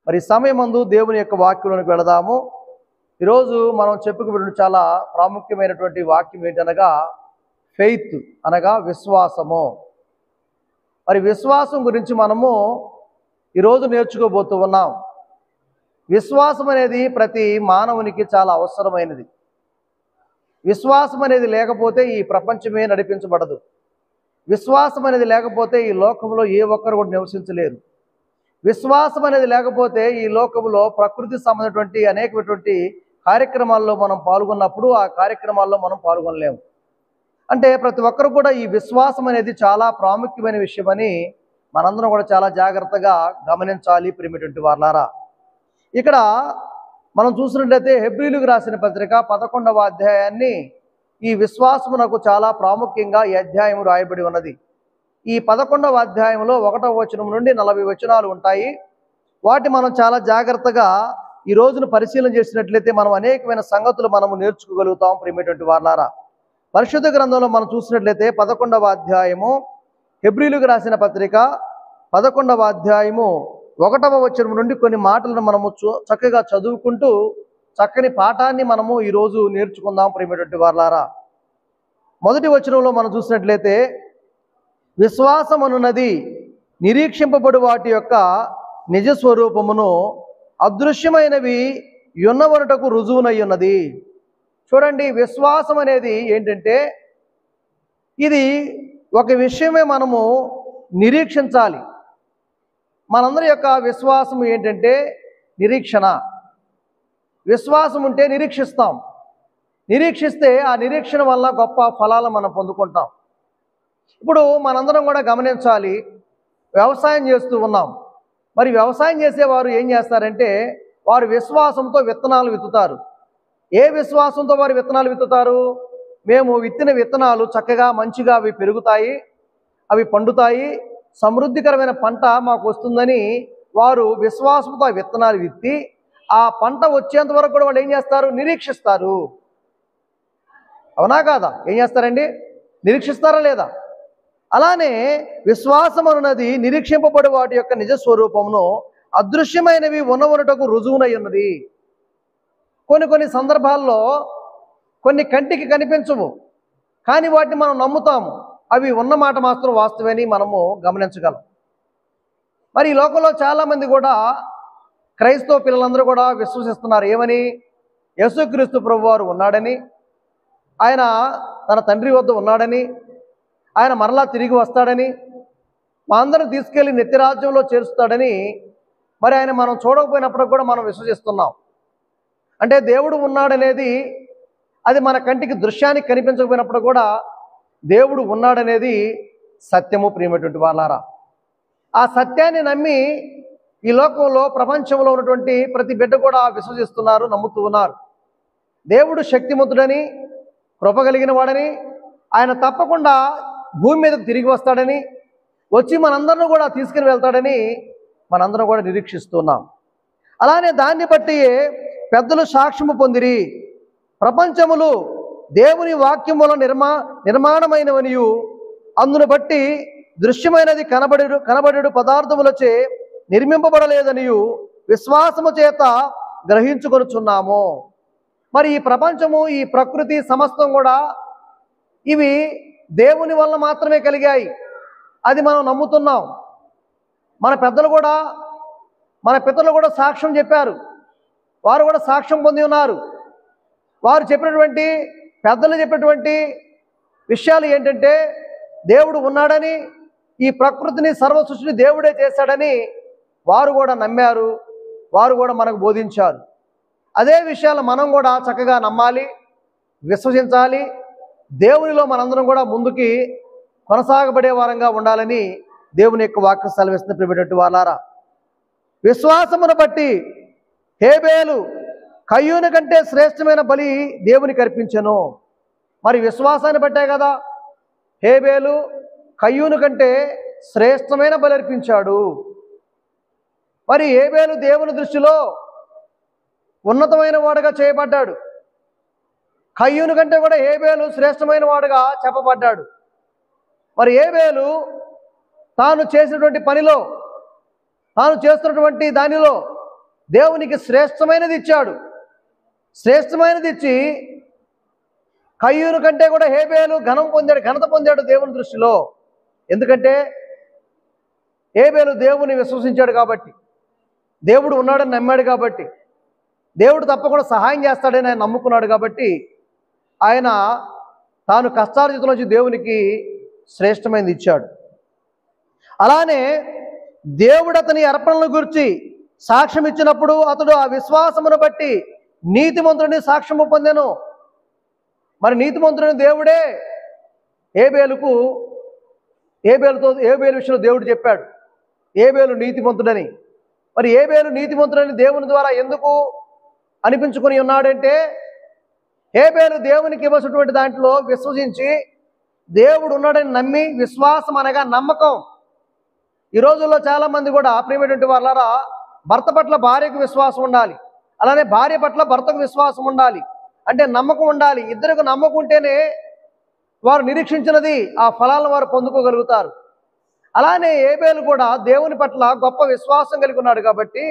మరి సమయమందు దేవుని యొక్క వాక్యంలోకి వెళదాము. ఈరోజు మనం చెప్పుకున్న చాలా ప్రాముఖ్యమైనటువంటి వాక్యం ఏంటనగా ఫెయిత్ అనగా విశ్వాసము. మరి విశ్వాసం గురించి మనము ఈరోజు నేర్చుకోబోతూ ఉన్నాం. విశ్వాసం అనేది ప్రతి మానవునికి చాలా అవసరమైనది. విశ్వాసం అనేది లేకపోతే ఈ ప్రపంచమే నడిపించబడదు. విశ్వాసం అనేది లేకపోతే ఈ లోకంలో ఏ ఒక్కరు కూడా నివసించలేరు. విశ్వాసం అనేది లేకపోతే ఈ లోకంలో ప్రకృతి సంబంధించినటువంటి అనేకమైనటువంటి కార్యక్రమాల్లో మనం పాల్గొన్నప్పుడు ఆ కార్యక్రమాల్లో మనం పాల్గొనలేము. అంటే ప్రతి ఒక్కరు కూడా ఈ విశ్వాసం అనేది చాలా ప్రాముఖ్యమైన విషయమని మనందరం కూడా చాలా జాగ్రత్తగా గమనించాలి. ప్రియమైనటువంటి వారలారా, ఇక్కడ మనం చూసినట్లయితే హెబ్రీయులకు రాసిన పత్రిక 11వ అధ్యాయాన్ని ఈ విశ్వాసమునకు చాలా ప్రాముఖ్యంగా ఈ అధ్యాయం రాయబడి ఉన్నది. ఈ 11వ అధ్యాయంలో 1వ వచనం నుండి 40 వచనాలు ఉంటాయి. వాటి మనం చాలా జాగ్రత్తగా ఈ రోజును పరిశీలన చేసినట్లయితే మనం అనేకమైన సంగతులు మనము నేర్చుకోగలుగుతాం. ప్రియమైనటువంటి వారలారా, పరిశుద్ధ గ్రంథంలో మనం చూసినట్లయితే 11వ అధ్యాయము హెబ్రీయులకు రాసిన పత్రిక 11వ అధ్యాయము 1వ వచనం నుండి కొన్ని మాటలను మనము చక్కగా చదువుకుంటూ చక్కని పాఠాన్ని మనము ఈరోజు నేర్చుకుందాం. ప్రియమైనటువంటి వారలారా, మొదటి వచనంలో మనం చూసినట్లయితే విశ్వాసమనున్నది నిరీక్షింపబడు వాటి యొక్క నిజస్వరూపమును అదృశ్యమైనవి యున్నవనుటకు రుజువునై ఉన్నది. చూడండి, విశ్వాసం అనేది ఏంటంటే ఇది ఒక విషయమే మనము నిరీక్షించాలి. మనందరి యొక్క విశ్వాసం ఏంటంటే నిరీక్షణ. విశ్వాసం ఉంటే నిరీక్షిస్తాం. నిరీక్షిస్తే ఆ నిరీక్షణ వల్ల గొప్ప ఫలాలు మనం పొందుకుంటాం. ఇప్పుడు మనందరం కూడా గమనించాలి, వ్యవసాయం చేస్తూ ఉన్నాం. మరి వ్యవసాయం చేసేవారు ఏం చేస్తారంటే వారు విశ్వాసంతో విత్తనాలు విత్తుతారు. ఏ విశ్వాసంతో వారు విత్తనాలు విత్తుతారు? మేము విత్తిన విత్తనాలు చక్కగా మంచిగా అవి పెరుగుతాయి, అవి పండుతాయి, సమృద్ధికరమైన పంట మాకు వస్తుందని వారు విశ్వాసంతో ఆ విత్తనాలు విత్తి ఆ పంట వచ్చేంత వరకు కూడా వాళ్ళు ఏం చేస్తారు? నిరీక్షిస్తారు. అవునా కాదా? ఏం చేస్తారండి? నిరీక్షిస్తారా లేదా? అలానే విశ్వాసం అన్నది నిరీక్షింపబడి వాటి యొక్క నిజస్వరూపమును అదృశ్యమైనవి ఉన్నవనుటకు రుజువునై ఉన్నది. కొన్ని సందర్భాల్లో కొన్ని కంటికి కనిపించవు, కానీ వాటిని మనం నమ్ముతాము. అవి ఉన్నమాట మాత్రం వాస్తవని మనము గమనించగలం. మరి ఈ లోకంలో చాలామంది కూడా క్రైస్తవ పిల్లలందరూ కూడా విశ్వసిస్తున్నారు. ఏమని? యేసుక్రీస్తు ప్రభువారు ఉన్నాడని, ఆయన తన తండ్రి వద్ద ఉన్నాడని, ఆయన మరలా తిరిగి వస్తాడని, మా అందరం తీసుకెళ్ళి నిత్యరాజ్యంలో చేరుస్తాడని మరి ఆయన మనం చూడకపోయినప్పుడు కూడా మనం విశ్వసిస్తున్నాం. అంటే దేవుడు ఉన్నాడనేది అది మన కంటికి దృశ్యానికి కనిపించకపోయినప్పుడు కూడా దేవుడు ఉన్నాడనేది సత్యము. ప్రియమైనటువంటి వారలారా, ఆ సత్యాన్ని నమ్మి ఈ లోకంలో ప్రపంచంలో ఉన్నటువంటి ప్రతి బిడ్డ కూడా విశ్వసిస్తున్నారు, నమ్ముతూ ఉన్నారు. దేవుడు శక్తిమంతుడని, కృప కలిగిన వాడని, ఆయన తప్పకుండా భూమి మీదకు తిరిగి వస్తాడని, వచ్చి మనందరిని కూడా తీసుకుని వెళ్తాడని మనందరం కూడా నిరీక్షిస్తున్నాం. అలానే దాన్ని బట్టి పెద్దలు సాక్ష్యము పొందిరి. ప్రపంచములు దేవుని వాక్యముల నిర్మాణమైనవనియు అందును బట్టి దృశ్యమైనది కనబడేడు పదార్థములచే నిర్మింపబడలేదనియు విశ్వాసము చేత గ్రహించుకొనుచున్నాము. మరి ఈ ప్రపంచము, ఈ ప్రకృతి సమస్తం కూడా ఇవి దేవుని వల్ల మాత్రమే కలిగాయి. అది మనం నమ్ముతున్నాం. మన పెద్దలు కూడా, మన పితరులు కూడా సాక్ష్యం చెప్పారు. వారు కూడా సాక్ష్యం పొంది ఉన్నారు. వారు చెప్పినటువంటి, పెద్దలు చెప్పినటువంటి విషయాలు ఏంటంటే దేవుడు ఉన్నాడని, ఈ ప్రకృతిని సర్వ సృష్టిని దేవుడే చేశాడని వారు కూడా నమ్మారు. వారు కూడా మనకు బోధించారు. అదే విషయాలు మనం కూడా చక్కగా నమ్మాలి, విశ్వసించాలి. దేవునిలో మనందరం కూడా ముందుకి కొనసాగబడే వారంగా ఉండాలని దేవుని యొక్క వాక్యం సెలవిస్తుంది. ప్రియమైనటువంటి వారలారా, విశ్వాసమును బట్టి హేబేలు కయ్యూను కంటే శ్రేష్టమైన బలి దేవునికి అర్పించెను. మరి విశ్వాసాన్ని బట్టే కదా హేబేలు కయ్యూను కంటే శ్రేష్టమైన బలి అర్పించాడు. మరి హేబేలు దేవుని దృష్టిలో ఉన్నతమైన వాడుగా చేయబడ్డాడు. కయ్యూను కంటే కూడా హేబేలు శ్రేష్టమైన వాడుగా చెప్పబడ్డాడు. మరి హేబేలు తాను చేసినటువంటి పనిలో, తాను చేస్తున్నటువంటి దానిలో దేవునికి శ్రేష్టమైనది ఇచ్చాడు. శ్రేష్టమైనది ఇచ్చి కయ్యూను కంటే కూడా హేబేలు ఘనత పొందాడు దేవుని దృష్టిలో. ఎందుకంటే హేబేలు దేవుని విశ్వసించాడు కాబట్టి, దేవుడు ఉన్నాడని నమ్మాడు కాబట్టి, దేవుడు తప్పకుండా సహాయం చేస్తాడని ఆయన నమ్ముకున్నాడు కాబట్టి ఆయన తాను కష్టార్జితంలోంచి దేవునికి శ్రేష్టమైనది ఇచ్చాడు. అలానే దేవుడు అతని అర్పణలను గురించి సాక్ష్యం ఇచ్చినప్పుడు అతడు ఆ విశ్వాసమును బట్టి నీతిమంతుడిని సాక్ష్యము పొందెను. మరి నీతిమంతుడిని దేవుడే హేబేలు విషయంలో దేవుడు చెప్పాడు హేబేలు నీతిమంతుడని. మరి హేబేలు నీతిమంతుడని దేవుని ద్వారా ఎందుకు అనిపించుకొని ఉన్నాడంటే, హేబేలు దేవునికి ఇవ్వాల్సినటువంటి దాంట్లో విశ్వసించి దేవుడు ఉన్నాడని నమ్మి, విశ్వాసం అనగా నమ్మకం. ఈ రోజుల్లో చాలామంది కూడా ప్రియమైనటువంటి వాళ్ళారా, భర్త పట్ల భార్యకు విశ్వాసం ఉండాలి, అలానే భార్య పట్ల భర్తకు విశ్వాసం ఉండాలి, అంటే నమ్మకం ఉండాలి. ఇద్దరికి నమ్మకం ఉంటేనే వారు నిరీక్షించినది ఆ ఫలాలను వారు పొందుకోగలుగుతారు. అలానే హేబేలు కూడా దేవుని పట్ల గొప్ప విశ్వాసం కలిగి ఉన్నాడు కాబట్టి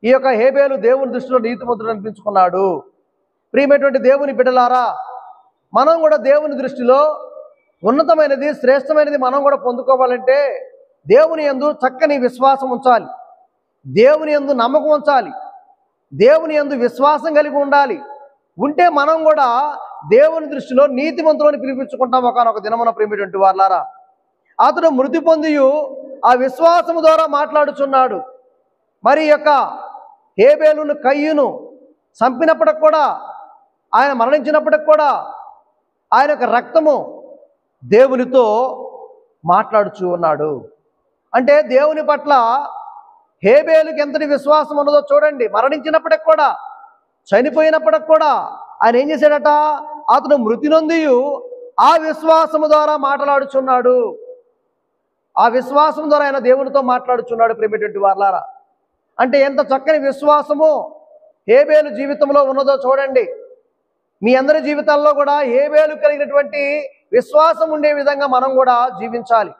ఈ యొక్క హేబేలు దేవుని దృష్టిలో నీతిమంతుడు అనిపించుకున్నాడు. ప్రియమైనటువంటి దేవుని బిడ్డలారా, మనం కూడా దేవుని దృష్టిలో ఉన్నతమైనది, శ్రేష్టమైనది మనం కూడా పొందుకోవాలంటే దేవుని యందు చక్కని విశ్వాసం ఉంచాలి, దేవుని యందు నమ్మకం ఉంచాలి, దేవుని యందు విశ్వాసం కలిగి ఉండాలి. ఉంటే మనం కూడా దేవుని దృష్టిలో నీతిమంతులని పిలిపించుకుంటాం ఒకనొక దినమున. ప్రియమైనటువంటి వాళ్ళారా, అతడు మృతి పొందియు ఆ విశ్వాసము ద్వారా మాట్లాడుచున్నాడు. మరి యొక్క హేబేలును కయ్యూను చంపినప్పటికి కూడా, ఆయన మరణించినప్పటికి కూడా ఆయన యొక్క రక్తము దేవునితో మాట్లాడుచూ ఉన్నాడు. అంటే దేవుని పట్ల హేబేలుకి ఎంతటి విశ్వాసం ఉన్నదో చూడండి. మరణించినప్పటికి కూడా, చనిపోయినప్పటికి కూడా ఆయన ఏం చేశాడట, అతడు మృతి నొందియు ఆ విశ్వాసము ద్వారా మాట్లాడుచున్నాడు. ఆ విశ్వాసం ద్వారా ఆయన దేవునితో మాట్లాడుచున్నాడు. ప్రియమైనటువంటి వాళ్ళారా, అంటే ఎంత చక్కని విశ్వాసము హేబేలు జీవితంలో ఉన్నదో చూడండి. మీ అందరి జీవితాల్లో కూడా హేబేలు కలిగినటువంటి విశ్వాసం ఉండే విధంగా మనం కూడా జీవించాలి.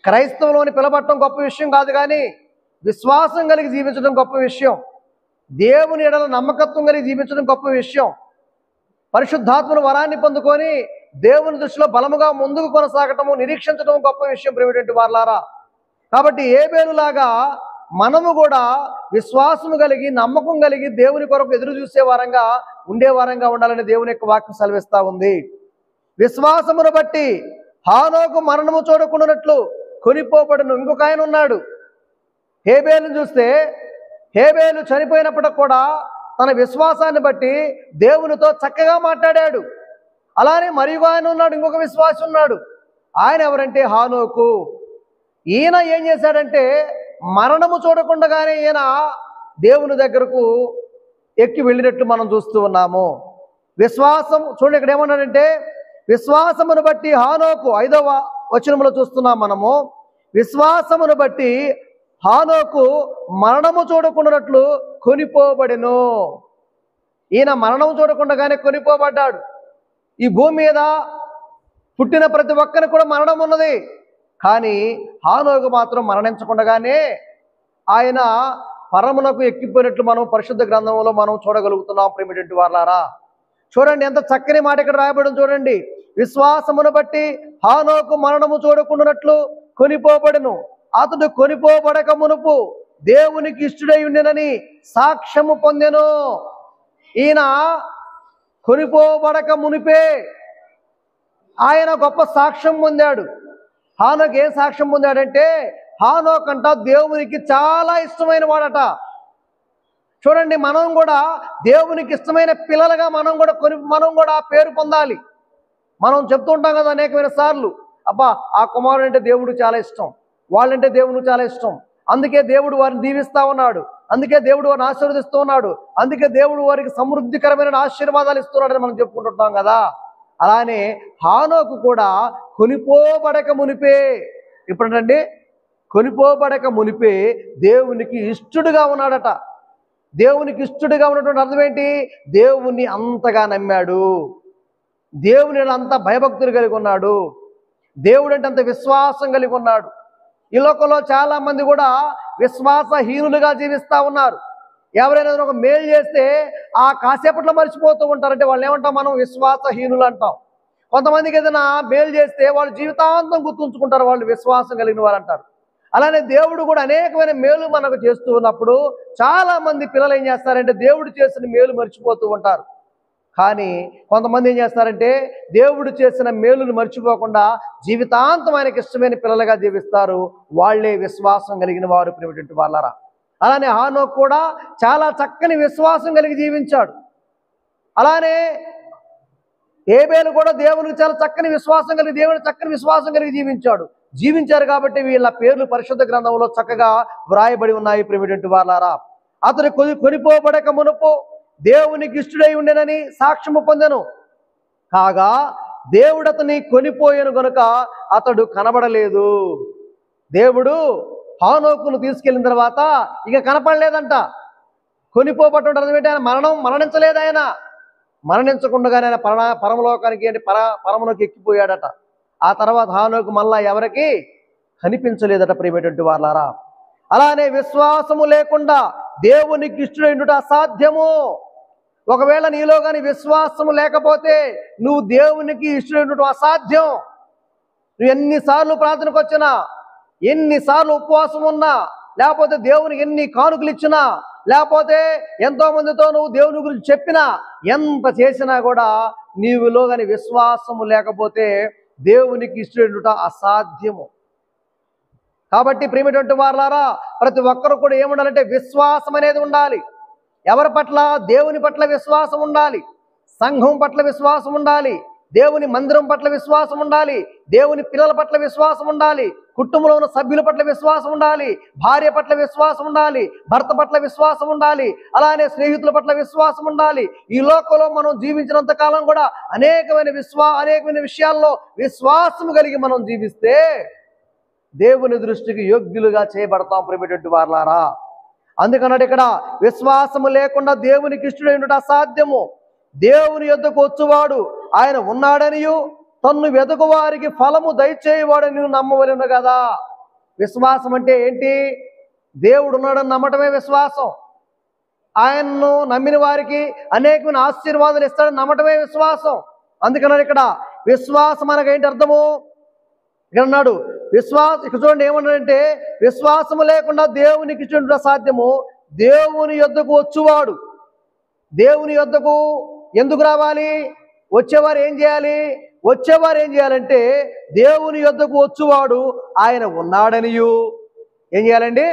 క్రైస్తవులోని పిలబట్టడం గొప్ప విషయం కాదు, కానీ విశ్వాసం కలిగి జీవించడం గొప్ప విషయం. దేవుని ఎడల నమ్మకత్వం కలిగి జీవించడం గొప్ప విషయం. పరిశుద్ధాత్మను వరాన్ని పొందుకొని దేవుని దృష్టిలో బలముగా ముందుకు కొనసాగటము, నిరీక్షించడం గొప్ప విషయం ప్రియమైనటువంటి వాళ్ళారా. కాబట్టి హేబేలులాగా మనము కూడా విశ్వాసము కలిగి, నమ్మకం కలిగి దేవుని కొరకు ఎదురు చూసే వారంగా, ఉండే వారంగా ఉండాలని దేవుని యొక్క వాక్యం సెలవిస్తూ ఉంది. విశ్వాసమును బట్టి హానోకు మరణము చూడకుండానట్లు కొనిపోబడును. ఇంకొక ఆయన ఉన్నాడు. హేబేలును చూస్తే హేబేలు చనిపోయినప్పటికి కూడా తన విశ్వాసాన్ని బట్టి దేవునితో చక్కగా మాట్లాడాడు. అలానే మరియు ఆయన ఉన్నాడు, ఇంకొక విశ్వాసం ఉన్నాడు. ఆయన ఎవరంటే హానోకు. ఈయన ఏం చేశాడంటే మరణము చూడకుండానే ఈయన దేవుని దగ్గరకు ఎక్కి వెళ్ళినట్లు మనం చూస్తూ ఉన్నాము. విశ్వాసం చూడండి, ఇక్కడ ఏమన్నాడంటే విశ్వాసమును బట్టి హానోకు, 5వ వచనంలో చూస్తున్నాం మనము. విశ్వాసమును బట్టి హానోకు మరణము చూడకుండానట్లు కొనిపోబడెను. ఈయన మరణము చూడకుండానే కొనిపోబడ్డాడు. ఈ భూమి మీద పుట్టిన ప్రతి ఒక్కరికి కూడా మరణం ఉన్నది, కానీ హానోకు మాత్రం మరణించకుండానే ఆయన పరమునకు ఎక్కిపోయినట్లు మనం పరిశుద్ధ గ్రంథంలో మనం చూడగలుగుతున్నాం. ప్రియమైనటువంటి వాళ్ళారా, చూడండి ఎంత చక్కని మాట ఇక్కడ రాయబడి చూడండి. విశ్వాసమును బట్టి హానోకు మరణము చూడకుండానట్లు కొనిపోబడెను. అతడు కొనిపోబడక మునుపు దేవునికి ఇష్టడై ఉండెనని సాక్ష్యము పొందెను. ఈయన కొనిపోబడక మునిపే ఆయన గొప్ప సాక్ష్యం పొందాడు. హానోకు ఏం సాక్ష్యం పొందాడంటే, హానోకు అంట దేవునికి చాలా ఇష్టమైన వాడట. చూడండి, మనం కూడా దేవునికి ఇష్టమైన పిల్లలుగా మనం కూడా పేరు పొందాలి. మనం చెప్తూ ఉంటాం కదా అనేకమైన సార్లు, అబ్బా ఆ కుమారుడు అంటే దేవుడు చాలా ఇష్టం, వాళ్ళంటే దేవుడు చాలా ఇష్టం, అందుకే దేవుడు వారిని దీవిస్తూ ఉన్నాడు, అందుకే దేవుడు వారిని ఆశీర్వదిస్తూ ఉన్నాడు, అందుకే దేవుడు వారికి సమృద్ధికరమైన ఆశీర్వాదాలు ఇస్తున్నాడని మనం చెప్పుకుంటుంటాం కదా. అలానే హానోకు కూడా కొనిపోబడక మునిపే, ఇప్పుడండి కొనిపోబడక మునిపే దేవునికి ఇష్టడుగా ఉన్నాడట. దేవునికి ఇష్టడుగా ఉన్నటువంటి అర్థం ఏంటి? దేవుణ్ణి అంతగా నమ్మాడు, దేవుని అంత భయభక్తులు కలిగి ఉన్నాడు, దేవుడు అంటే అంత విశ్వాసం కలిగి ఉన్నాడు. ఈ లోకంలో చాలా మంది కూడా విశ్వాసహీనులుగా జీవిస్తూ ఉన్నారు. ఎవరైనా ఒక మేలు చేస్తే ఆ కాసేపట్లో మర్చిపోతూ ఉంటారంటే వాళ్ళు ఏమంటాం, మనం విశ్వాసహీనులు అంటాం. కొంతమందికి ఏదైనా మేలు చేస్తే వాళ్ళు జీవితాంతం గుర్తుంచుకుంటారు, వాళ్ళు విశ్వాసం కలిగిన వారు అంటారు. అలానే దేవుడు కూడా అనేకమైన మేలు మనకు చేస్తూ ఉన్నప్పుడు చాలా మంది పిల్లలు ఏం చేస్తారంటే దేవుడు చేసిన మేలు మర్చిపోతూ ఉంటారు. కానీ కొంతమంది ఏం చేస్తారంటే దేవుడు చేసిన మేలును మర్చిపోకుండా జీవితాంతం ఆయనకి ఇష్టమైన పిల్లలుగా జీవిస్తారు. వాళ్ళే విశ్వాసం కలిగిన వారు ప్రియమైనటువంటి వాళ్ళారా. అలానే హానోకు కూడా చాలా చక్కని విశ్వాసం కలిగి జీవించాడు. అలానే ఏబేలు కూడా దేవునికి చాలా చక్కని విశ్వాసం కలిగి దేవుని చక్కని విశ్వాసం కలిగి జీవించారు కాబట్టి వీళ్ళ పేర్లు పరిశుద్ధ గ్రంథంలో చక్కగా వ్రాయబడి ఉన్నాయి ప్రియమైనటువంటి వాళ్ళారా. అతడు కొనిపోబడక మునుపు దేవునికి ఇష్టడై ఉండేనని సాక్ష్యము పొందెను. కాగా దేవుడు అతని కొనిపోయాను గనుక అతడు కనబడలేదు. దేవుడు హానోకును తీసుకెళ్ళిన తర్వాత ఇక కనపడలేదంట. కొనిపోబట్టు అర్థం ఏంటి? ఆయన మరణించలేదు. ఆయన మరణించకుండానే ఆయన పరమలోకానికి అంటే పరమలోకి ఎక్కిపోయాడట. ఆ తర్వాత హానోకు మళ్ళా ఎవరికి కనిపించలేదట ప్రియమైనటువంటి వాళ్ళారా. అలానే విశ్వాసము లేకుండా దేవునికి ఇష్టడైనట అసాధ్యము. ఒకవేళ నీలో కానీ విశ్వాసము లేకపోతే నువ్వు దేవునికి ఇష్టడైనట అసాధ్యం. నువ్వు ఎన్నిసార్లు ప్రార్థనకు వచ్చినా, ఎన్నిసార్లు ఉపవాసం ఉన్నా, లేకపోతే దేవునికి ఎన్ని కానుకలు ఇచ్చినా, లేకపోతే ఎంతో మందితో నువ్వు దేవుని గురించి చెప్పినా, ఎంత చేసినా కూడా నీవులో కానీ విశ్వాసము లేకపోతే దేవునికి ఇష్టడైనట అసాధ్యము. కాబట్టి ప్రియమైనటువంటి వారలారా, ప్రతి ఒక్కరు కూడా ఏముండాలంటే విశ్వాసం అనేది ఉండాలి. ఎవరి పట్ల? దేవుని పట్ల విశ్వాసం ఉండాలి, సంఘం పట్ల విశ్వాసం ఉండాలి, దేవుని మందిరం పట్ల విశ్వాసం ఉండాలి, దేవుని పిల్లల పట్ల విశ్వాసం ఉండాలి, కుటుంబంలో ఉన్న సభ్యుల పట్ల విశ్వాసం ఉండాలి, భార్య పట్ల విశ్వాసం ఉండాలి, భర్త పట్ల విశ్వాసం ఉండాలి, అలానే స్నేహితుల పట్ల విశ్వాసం ఉండాలి. ఈ లోకంలో మనం జీవించినంత కాలం కూడా అనేకమైన విషయాల్లో విశ్వాసం కలిగి మనం జీవిస్తే దేవుని దృష్టికి యోగ్యులుగా చేయబడతాం ప్రియమైనటువంటి వారలారా. అందుకన్నాడు ఇక్కడ, విశ్వాసము లేకుండా దేవునికి ఇష్టడైనట అసాధ్యము. దేవుని యొద్దకు వచ్చువాడు ఆయన ఉన్నాడనియు తన్ను వెతుకు వారికి ఫలము దయచేయవాడని నమ్మవలెను కదా. విశ్వాసం అంటే ఏంటి? దేవుడు ఉన్నాడని నమ్మటమే విశ్వాసం. ఆయన్ను నమ్మిన వారికి అనేకమైన ఆశీర్వాదాలు ఇస్తాడని నమ్మటమే విశ్వాసం. అందుకన్నాడు ఇక్కడ విశ్వాసం అనగా ఏంటి అర్థము? ఇక్కడ అన్నాడు ఇక్కడ చూడండి ఏమన్నాడంటే, విశ్వాసము లేకుండా దేవునికి ఇష్టం అసాధ్యము. దేవుని యొద్దకు వచ్చువాడు, దేవుని యొద్దకు ఎందుకు రావాలి? వచ్చేవారు ఏం చేయాలంటే దేవుని యొద్దకు వచ్చువాడు ఆయన ఉన్నాడనియు. ఏం చేయాలండి?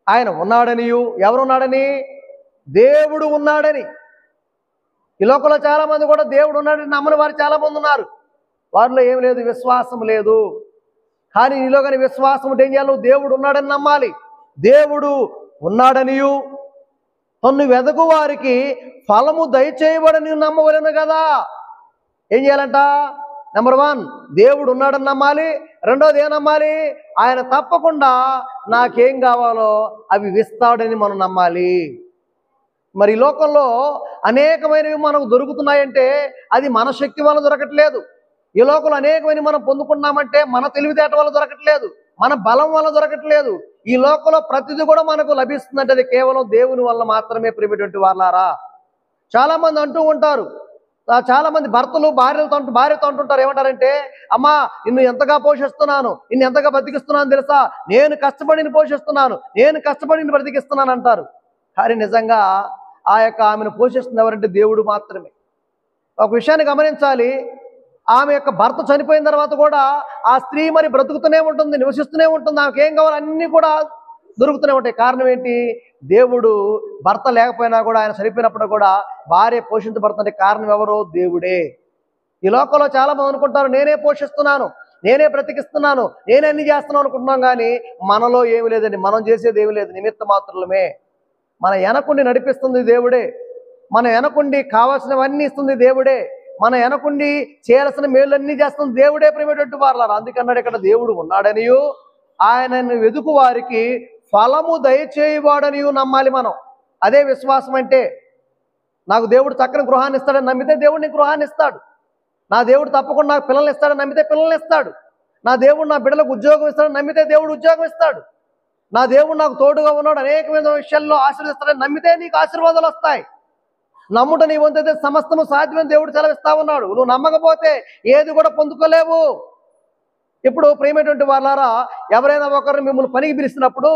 ఆయన ఉన్నాడనియు. ఎవరున్నాడని? దేవుడు ఉన్నాడని. ఈ లోకంలో చాలా మంది కూడా దేవుడు ఉన్నాడని నమ్మని వారు చాలా మంది ఉన్నారు. వారిలో ఏం లేదు, విశ్వాసం లేదు. కానీ నీలో కానీ విశ్వాసం ఉంటే ఏం చేయాలి? నువ్వు దేవుడు ఉన్నాడని నమ్మాలి. దేవుడు ఉన్నాడనియు తన్ను వెదకు వారికి ఫలము దయచేయబడని నమ్మవలెను కదా. ఏం చేయాలంట? నెంబర్ 1, దేవుడు ఉన్నాడని నమ్మాలి. రెండోది ఏం నమ్మాలి? ఆయన తప్పకుండా నాకేం కావాలో అవి ఇస్తాడని మనం నమ్మాలి. మరి ఈ లోకంలో అనేకమైనవి మనకు దొరుకుతున్నాయంటే అది మన శక్తి వల్ల దొరకట్లేదు. ఈ లోకంలో అనేకమైన మనం పొందుకున్నామంటే మన తెలివితేట వల్ల దొరకట్లేదు, మన బలం వల్ల దొరకట్లేదు. ఈ లోకంలో ప్రతిదీ కూడా మనకు లభిస్తుందంటే అది కేవలం దేవుని వల్ల మాత్రమే ప్రియమైనటువంటి వారలారా. చాలా మంది అంటూ ఉంటారు, చాలా మంది భర్తలు భార్యతో అంటుంటారు, ఏమంటారంటే, అమ్మా నిన్ను ఎంతగా పోషిస్తున్నాను, నిన్ను ఎంతగా బతికిస్తున్నాను తెలుసా, నేను కష్టపడిని పోషిస్తున్నాను, నేను కష్టపడిని బ్రతికిస్తున్నాను అంటారు. కానీ నిజంగా ఆమెను పోషిస్తుంది ఎవరంటే దేవుడు మాత్రమే. ఒక విషయాన్ని గమనించాలి, ఆమె యొక్క భర్త చనిపోయిన తర్వాత కూడా ఆ స్త్రీ మరి బ్రతుకుతూనే ఉంటుంది, నివసిస్తూనే ఉంటుంది, ఆమెకి ఏం కావాలో అన్నీ కూడా దొరుకుతూనే ఉంటాయి. కారణం ఏంటి? దేవుడు భర్త లేకపోయినా కూడా, ఆయన చనిపోయినప్పుడు కూడా భార్య పోషించబడుతుంటే కారణం ఎవరో? దేవుడే. ఈ లోకంలో చాలా మంది అనుకుంటారు, నేనే పోషిస్తున్నాను, నేనే బ్రతికిస్తున్నాను, నేనే అన్ని చేస్తున్నాను అనుకుంటున్నాం. కానీ మనలో ఏమి లేదండి, మనం చేసేది ఏమి లేదు, నిమిత్త మాత్రమే. మన వెనకుండి నడిపిస్తుంది దేవుడే, మన వెనకుండి కావాల్సినవన్నీ ఇస్తుంది దేవుడే, మన వెనకుండి చేయాల్సిన మేళ్ళన్నీ చేస్తుంది దేవుడే ప్రియమైనటువంటి వారలారా. అందుకన్నాడు ఇక్కడ, దేవుడు ఉన్నాడనియు ఆయనను వెదుకు వారికి ఫలము దయచేయవాడనియు నమ్మాలి మనం. అదే విశ్వాసం అంటే. నాకు దేవుడు చక్కని గృహాన్ని ఇస్తాడని నమ్మితే దేవుడిని గృహాన్ని ఇస్తాడు. నా దేవుడు తప్పకుండా నాకు పిల్లల్ని ఇస్తాడని నమ్మితే పిల్లల్ని ఇస్తాడు. నా దేవుడు నా బిడ్డలకు ఉద్యోగం ఇస్తాడని నమ్మితే దేవుడు ఉద్యోగం ఇస్తాడు. నా దేవుడు నాకు తోడుగా ఉన్నాడు, అనేకమైన విషయాల్లో ఆశీర్వదిస్తాడని నమ్మితే నీకు ఆశీర్వాదాలు వస్తాయి. నమ్ముట నీ వంతైతే సమస్తము సాధ్యమని దేవుడు సెలవిస్తా ఉన్నాడు. నువ్వు నమ్మకపోతే ఏది కూడా పొందుకోలేవు. ఇప్పుడు ప్రియమైనటువంటి వాళ్ళారా, ఎవరైనా ఒకరిని మిమ్మల్ని పనికి పిలుస్తున్నప్పుడు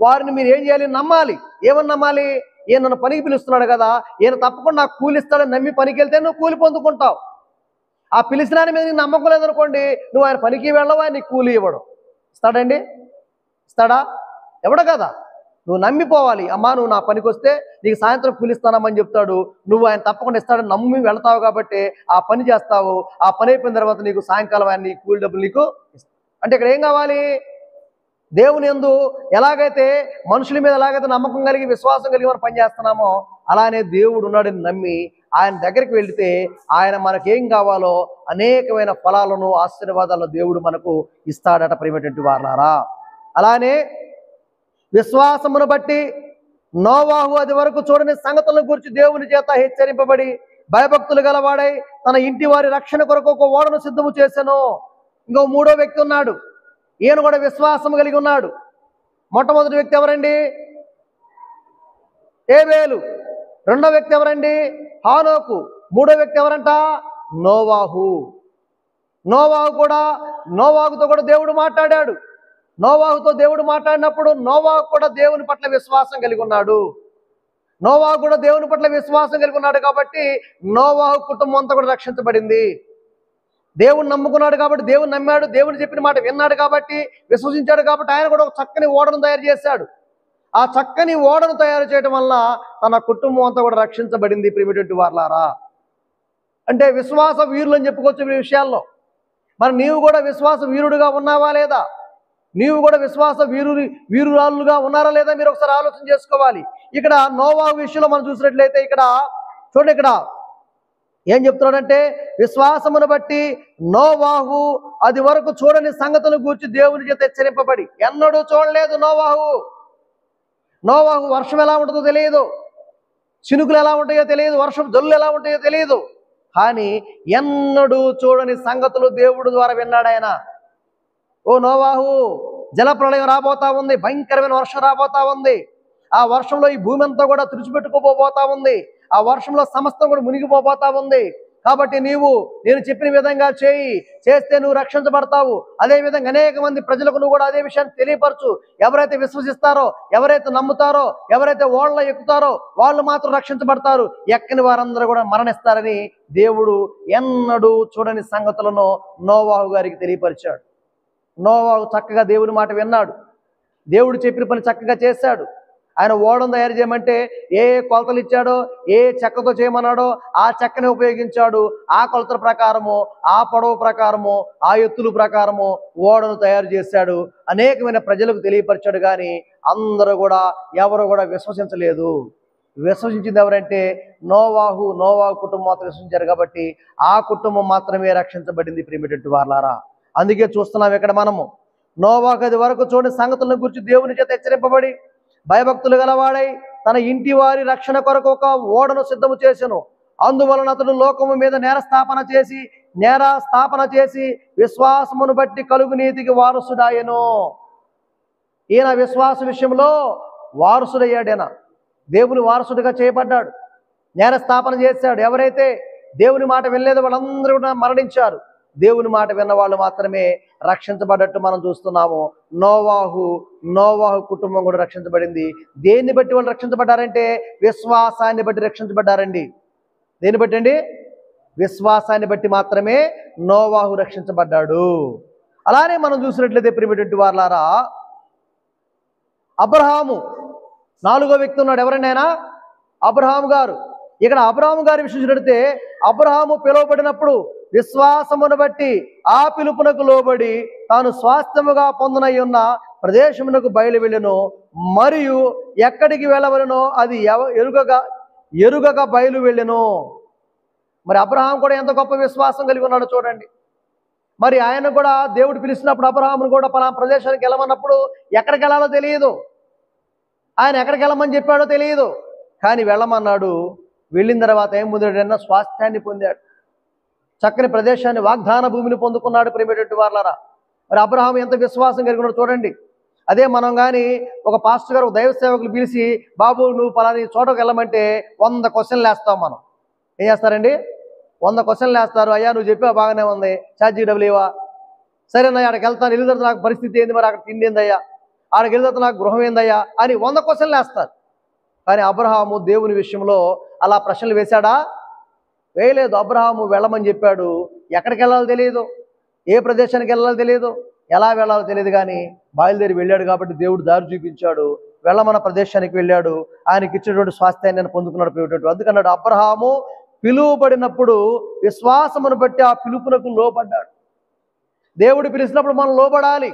వారిని మీరు ఏం చేయాలి? నమ్మాలి. ఏమని నమ్మాలి? ఈయన నన్ను పనికి పిలుస్తున్నాడు కదా, ఈయన తప్పకుండా నాకు కూలి ఇస్తాడని నమ్మి పనికి వెళ్తే నువ్వు కూలి పొందుకుంటావు. ఆ పిలిచిన మీద నీకు నమ్మకం లేదనుకోండి, నువ్వు ఆయన పనికి వెళ్ళవు, ఆయన నీకు కూలి ఇవ్వడు. ఇస్తాడండి? ఇస్తాడా? ఎవడు కదా. నువ్వు నమ్మిపోవాలి. అమ్మా నువ్వు నా పనికి వస్తే నీకు సాయంత్రం కూలిస్తానమ్మని చెప్తాడు. నువ్వు ఆయన తప్పకుండా ఇస్తాడని నమ్మి వెళతావు కాబట్టి ఆ పని చేస్తావు. ఆ పని అయిపోయిన తర్వాత నీకు సాయంకాలం ఆయన నీ కూలి డబ్బులు నీకు ఇస్తాడు. అంటే ఇక్కడ ఏం కావాలి? దేవుని యందు ఎలాగైతే మనుషుల మీద ఎలాగైతే నమ్మకం కలిగి విశ్వాసం కలిగి మనం పనిచేస్తున్నామో అలానే దేవుడు ఉన్నాడని నమ్మి ఆయన దగ్గరికి వెళితే ఆయన మనకేం కావాలో అనేకమైన ఫలాలను ఆశీర్వాదాలను దేవుడు మనకు ఇస్తాడట ప్రియమైనటువంటి వారలారా. అలానే విశ్వాసమును బట్టి నోవాహు అది వరకు చూడని సంగతులను గురించి దేవుని చేత హెచ్చరింపబడి భయభక్తులు గలవాడై తన ఇంటి వారి రక్షణ కొరకు ఒక ఓడను సిద్ధము చేశాను. ఇంకో మూడో వ్యక్తి ఉన్నాడు. ఈయన కూడా విశ్వాసం కలిగి ఉన్నాడు. మొట్టమొదటి వ్యక్తి ఎవరండి? ఏబేలు. రెండో వ్యక్తి ఎవరండి? హానోకు. మూడో వ్యక్తి ఎవరంట? నోవాహు. నోవాహుతో కూడా దేవుడు మాట్లాడాడు. నోవాహుతో దేవుడు మాట్లాడినప్పుడు నోవాహు కూడా దేవుని పట్ల విశ్వాసం కలిగి ఉన్నాడు. కాబట్టి నోవాహు కుటుంబం అంతా కూడా రక్షించబడింది. దేవుని నమ్ముకున్నాడు కాబట్టి, దేవుని నమ్మాడు, దేవుని చెప్పిన మాట విన్నాడు కాబట్టి, విశ్వసించాడు కాబట్టి ఆయన కూడా ఒక చక్కని ఓడను తయారు చేశాడు. ఆ చక్కని ఓడను తయారు చేయడం వల్ల తన కుటుంబం అంతా కూడా రక్షించబడింది. ప్రియమైనటువంటి వారలారా, అంటే విశ్వాస వీరులు అని చెప్పుకోవచ్చు ఈ విషయాల్లో. మరి నీవు కూడా విశ్వాస వీరుడుగా ఉన్నావా లేదా? నీవు కూడా విశ్వాస వీరురాలుగా ఉన్నారా లేదా? మీరు ఒకసారి ఆలోచన చేసుకోవాలి. ఇక్కడ నోవాహు విషయంలో మనం చూసినట్లయితే ఇక్కడ చూడండి, ఇక్కడ ఏం చెప్తున్నాడంటే విశ్వాసమును బట్టి నోవాహు అది వరకు చూడని సంగతులను గూర్చి దేవుని చేత హెచ్చరింపబడి. ఎన్నడూ చూడలేదు నోవాహు వర్షం ఎలా ఉంటుందో తెలియదు, చినుకులు ఎలా ఉంటాయో తెలియదు, వర్షం జల్లులు ఎలా ఉంటాయో తెలియదు. కానీ ఎన్నడూ చూడని సంగతులు దేవుడు ద్వారా విన్నాడు ఆయన. ఓ నోవాహు, జలప్రళయం రాబోతా ఉంది, భయంకరమైన వర్షం రాబోతా ఉంది. ఆ వర్షంలో ఈ భూమి అంతా కూడా తుడిచిపెట్టుకోబోతా ఉంది. ఆ వర్షంలో సమస్తం కూడా మునిగిపోతా ఉంది. కాబట్టి నేను చెప్పిన విధంగా చేస్తే నువ్వు రక్షించబడతావు. అదేవిధంగా అనేక మంది ప్రజలకు నువ్వు కూడా అదే విషయాన్ని తెలియపరచు. ఎవరైతే విశ్వసిస్తారో, ఎవరైతే నమ్ముతారో, ఎవరైతే ఓళ్ళ ఎక్కుతారో వాళ్ళు మాత్రం రక్షించబడతారు. ఎక్కని వారందరూ కూడా మరణిస్తారని దేవుడు ఎన్నడూ చూడని సంగతులను నోవాహు గారికి తెలియపరిచాడు. నోవాహు చక్కగా దేవుని మాట విన్నాడు. దేవుడు చెప్పిన పని చక్కగా చేశాడు. ఆయన ఓడను తయారు చేయమంటే ఏ కొలతలు ఇచ్చాడో, ఏ చెక్కతో చేయమన్నాడో ఆ చెక్కని ఉపయోగించాడు. ఆ కొలతల ప్రకారము, ఆ పొడవు ప్రకారము, ఆ ఎత్తుల ప్రకారము ఓడను తయారు చేశాడు. అనేకమైన ప్రజలకు తెలియపరిచాడు. కానీ అందరూ కూడా ఎవరు కూడా విశ్వసించలేదు. విశ్వసించింది ఎవరంటే నోవాహు కుటుంబం మాత్రం విశ్వసించారు. కాబట్టి ఆ కుటుంబం మాత్రమే రక్షించబడింది. ప్రియమైనటువంటి వారలారా, అందుకే చూస్తున్నాం ఇక్కడ మనము నోవాహు అది వరకు చూడని సంగతులను గురించి దేవుని చేత హెచ్చరింపబడి భయభక్తులు గలవాడై తన ఇంటి వారి రక్షణ కొరకు ఒక ఓడను సిద్ధము చేసెను. అందువలన అతడు లోకము మీద నేర స్థాపన చేసి విశ్వాసమును బట్టి కలుగు నీతికి వారసుడాయెను. ఈయన విశ్వాస విషయంలో వారసుడయ్యాడైనా, దేవుని వారసుడిగా చేయబడ్డాడు. నేర స్థాపన చేశాడు. ఎవరైతే దేవుని మాట వినలేదో వాళ్ళందరూ కూడా మరణించారు. దేవుని మాట విన్న వాళ్ళు మాత్రమే రక్షించబడ్డట్టు మనం చూస్తున్నాము. నోవాహు కుటుంబం కూడా రక్షించబడింది. దేన్ని బట్టి వాళ్ళు రక్షించబడ్డారంటే విశ్వాసాన్ని బట్టి రక్షించబడ్డారండి. దేన్ని బట్టి అండి? విశ్వాసాన్ని బట్టి మాత్రమే నోవాహు రక్షించబడ్డాడు. అలానే మనం చూసినట్లయితే ప్రియమైనటువంటి వారలారా, అబ్రహాము నాలుగో వ్యక్తి ఉన్నాడు. ఎవరండి ఆయన? అబ్రహాము గారు. ఇక్కడ అబ్రహాము గారి విషయం చూసినట్లయితే అబ్రహాము పిలువబడినప్పుడు విశ్వాసమును బట్టి ఆ పిలుపునకు లోబడి తాను స్వాస్థ్యముగా పొందనై ఉన్న ప్రదేశమునకు బయలు వెళ్ళెను. మరియు ఎక్కడికి వెళ్ళవలెనో అది ఎరుగగా బయలు వెళ్ళెను. మరి అబ్రహాం కూడా ఎంత గొప్ప విశ్వాసం కలిగి ఉన్నాడో చూడండి. మరి ఆయన కూడా దేవుడు పిలిచినప్పుడు అబ్రహామును కూడా పలానా ప్రదేశానికి వెళ్ళమన్నప్పుడు ఎక్కడికి వెళ్ళాలో తెలియదు. ఆయన ఎక్కడికి వెళ్ళమని చెప్పాడో తెలియదు. కానీ వెళ్ళమన్నాడు. వెళ్ళిన తర్వాత ఏం పొందాడన్నా? స్వాస్థ్యాన్ని పొందాడు. చక్కని ప్రదేశాన్ని, వాగ్దాన భూమిని పొందుకున్నాడు. ప్రియమైనటువంటి వారలారా, మరి అబ్రహాము ఎంత విశ్వాసం కలిగి ఉన్నాడు చూడండి. అదే మనం కానీ ఒక పాస్టర్ గారు, ఒక దైవ సేవకులు పిలిచి, బాబు నువ్వు పలాని చోటకు వెళ్ళమంటే 100 క్వశ్చన్లు వేస్తాం మనం. ఏం చేస్తారండి? 100 క్వశ్చన్లు వేస్తారు. అయ్యా నువ్వు చెప్పావు బాగానే ఉంది, ChatGPTవా? సరేనా, అక్కడికి వెళ్తాను, వెళ్ళిన తర్వాత నాకు పరిస్థితి ఏంది, మరి అక్కడ తిండి ఏందయ్యా, ఆడికి వెళ్ళిన తర్వాత నాకు గృహం ఏందయ్యా అని 100 క్వశ్చన్లు వేస్తారు. కానీ అబ్రహాము దేవుని విషయంలో అలా ప్రశ్నలు వేశాడా? వేయలేదు. అబ్రహాము వెళ్ళమని చెప్పాడు. ఎక్కడికి వెళ్ళాలో తెలియదు, ఏ ప్రదేశానికి వెళ్ళాలో తెలియదు, ఎలా వెళ్ళాలో తెలియదు, కానీ బయలుదేరి వెళ్ళాడు కాబట్టి దేవుడు దారి చూపించాడు. వెళ్ళమన్న ప్రదేశానికి వెళ్ళాడు. ఆయనకి ఇచ్చినటువంటి స్వాస్థ్యాన్ని ఆయన పొందుకున్నాడు ప్రియమైనటువంటి. అందుకన్నాడు అబ్రహాము పిలువబడినప్పుడు విశ్వాసమును బట్టి ఆ పిలుపునకు లోబడ్డాడు. దేవుడు పిలిచినప్పుడు మనం లోబడాలి.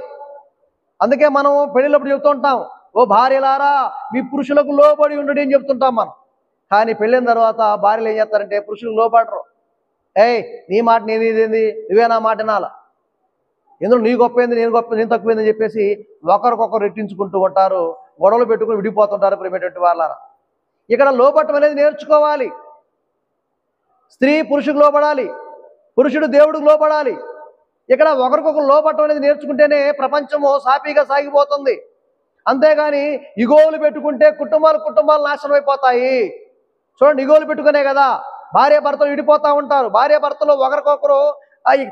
అందుకే మనం పెళ్ళినప్పుడు చెబుతూ ఉంటాం, ఓ భార్యలారా మీ పురుషులకు లోబడి ఉండడు అని చెప్తుంటాం మనం. కానీ పెళ్ళిన తర్వాత భార్యలు ఏం చేస్తారంటే పురుషులకు లోబడరు. ఏయ్ నీ మాట నేను ఇదేంది, నువ్వే నా మాట వినాలా, ఎందుకు నీ గొప్పైంది నేను గొప్ప నేను తక్కువైందని చెప్పేసి ఒకరికొకరు రెట్టించుకుంటూ ఉంటారు, గొడవలు పెట్టుకుని విడిపోతుంటారు ప్రియమైనటువంటి వాళ్ళారా. ఇక్కడ లోబట్టం అనేది నేర్చుకోవాలి. స్త్రీ పురుషుకు లోబడాలి, పురుషుడు దేవుడికి లోబడాలి. ఇక్కడ ఒకరికొకరు లోబట్టం అనేది నేర్చుకుంటేనే ప్రపంచము సాఫీగా సాగిపోతుంది. అంతేగాని ఇగోలు పెట్టుకుంటే కుటుంబాలు నాశనం అయిపోతాయి. చూడండి, ఇగోలు పెట్టుకునే కదా భార్య భర్తలు విడిపోతూ ఉంటారు. భార్య భర్తలు ఒకరికొకరు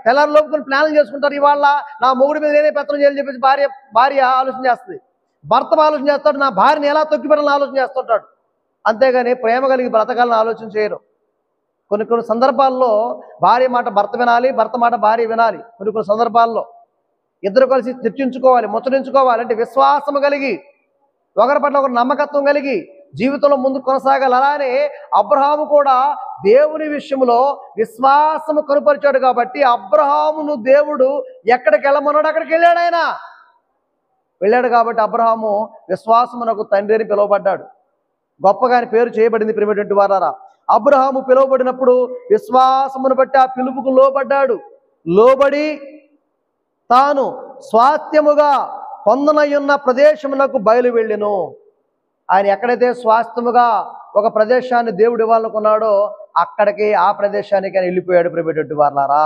తెల్లారి లోపుకొని ప్లాన్లు చేసుకుంటారు. ఇవాళ నా మొగుడి మీద నేనే పెత్తనం చేయాలని చెప్పేసి భార్య ఆలోచన చేస్తుంది, భర్త ఆలోచన చేస్తాడు, నా భార్యని ఎలా తొక్కిపెట్టాలని ఆలోచన చేస్తుంటాడు. అంతేగాని ప్రేమ కలిగి బ్రతకాలని ఆలోచన చేయరు. కొన్ని సందర్భాల్లో భార్య మాట భర్త వినాలి, భర్త మాట భార్య వినాలి. కొన్ని సందర్భాల్లో ఇద్దరు కలిసి చర్చించుకోవాలి, ముచ్చరించుకోవాలి. అంటే విశ్వాసం కలిగి, ఒకరి పట్ల ఒకరు నమ్మకత్వం కలిగి జీవితంలో ముందు కొనసాగాలి. అలానే అబ్రహాము కూడా దేవుని విషయంలో విశ్వాసము కనుపరిచాడు కాబట్టి అబ్రహామును దేవుడు ఎక్కడికి వెళ్ళమన్నాడు అక్కడికి వెళ్ళాడు కాబట్టి అబ్రహాము విశ్వాసమునకు తండ్రి అని పిలువబడ్డాడు. గొప్పగా పేరు చేయబడింది ప్రియమైనటువంటి వారారా. అబ్రహాము పిలువబడినప్పుడు విశ్వాసమును బట్టి ఆ పిలుపుకు లోబడ్డాడు. లోబడి తాను స్వాస్థ్యముగా పొందనయున్న ప్రదేశమునకు బయలు వెళ్ళెను. ఆయన ఎక్కడైతే స్వాస్థ్యముగా ఒక ప్రదేశాన్ని దేవుడు ఇవ్వాలనుకున్నాడో అక్కడికి, ఆ ప్రదేశానికి ఆయన వెళ్ళిపోయాడు ప్రియమైనటువంటి వారలారా.